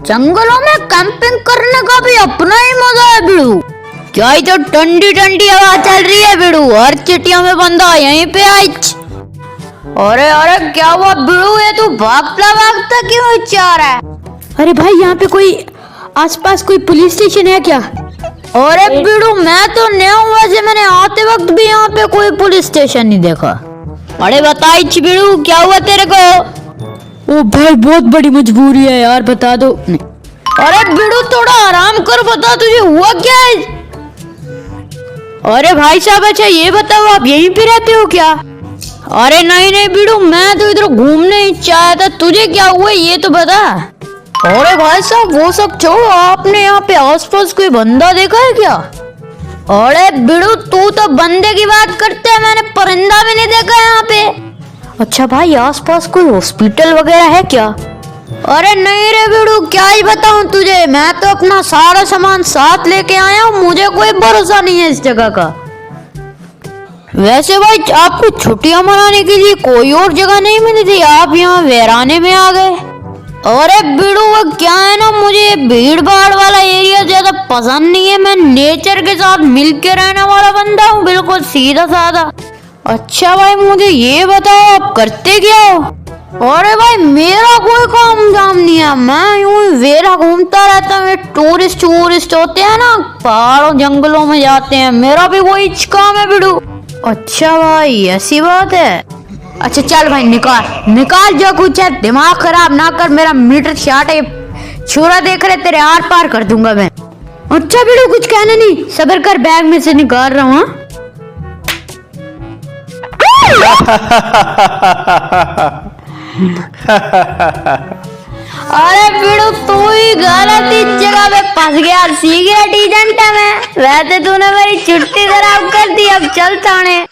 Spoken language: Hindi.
जंगलों में कैंपिंग करने का भी अपना ही मजा है बिड़ू। क्या ही तो ठंडी ठंडी हवा चल रही है बिड़ू, और चिटिया में बंदा यहीं पे आई। अरे अरे क्या हुआ बिड़ू, ये तू भागता भागता क्यों जा रहा है? अरे भाई यहाँ पे कोई आसपास कोई पुलिस स्टेशन है क्या? अरे बिड़ू मैं तो नया हूँ, वैसे मैंने आते वक्त भी यहाँ पे कोई पुलिस स्टेशन नहीं देखा। अरे बताइए बिड़ू क्या हुआ तेरे को? ओ भाई बहुत बड़ी मजबूरी है यार, बता दो। अरे बिड़ू थोड़ा आराम कर, बता तुझे हुआ क्या है? अरे भाई साहब अच्छा ये बताओ आप यहीं पे रहते हो क्या? अरे नहीं नहीं बिड़ू, मैं तो इधर घूमने ही चाहा था, तुझे क्या हुआ ये तो बता। अरे भाई साहब वो सब छोड़ो, आपने यहाँ पे आसपास कोई बंदा देखा है क्या? अरे बिड़ू तू तो बंदे की बात करते है, मैंने परिंदा भी नहीं देखा यहाँ पे। अच्छा भाई आसपास कोई हॉस्पिटल वगैरह है क्या? अरे नहीं रे बिड़ू, क्या ही बताऊं तुझे, मैं तो अपना सारा सामान साथ लेके आया हूँ, मुझे कोई भरोसा नहीं है इस जगह का। वैसे भाई आपको छुट्टियां मनाने के लिए कोई और जगह नहीं मिली थी, आप यहाँ वीराने में आ गए? अरे बिड़ू वो क्या है ना, मुझे भीड़ भाड़ वाला एरिया ज्यादा पसंद नहीं है, मैं नेचर के साथ मिलके रहने वाला बंदा हूँ, बिल्कुल सीधा साधा। अच्छा भाई मुझे ये बताओ आप करते क्या हो? अरे भाई मेरा कोई काम धाम नहीं है, मैं यूं वेरा घूमता रहता हूँ। टूरिस्ट होते हैं ना, पहाड़ों जंगलों में जाते हैं, मेरा भी वही काम है बिड़ू। अच्छा भाई ऐसी बात है। अच्छा चल भाई निकाल जो कुछ है, दिमाग खराब ना कर, मेरा मीटर शाट है, छुरा देख रहे तेरे आर पार कर दूंगा मैं। अच्छा बिड़ू कुछ कहना नहीं, सबर कर, बैग में से निकाल रहा हूँ। अरे बिड़ू तू ही गलत इस जगह पे फंस गया, सिगरेट एजेंट है मैं, वैसे तूने मेरी छुट्टी खराब कर दी, अब चल थाने।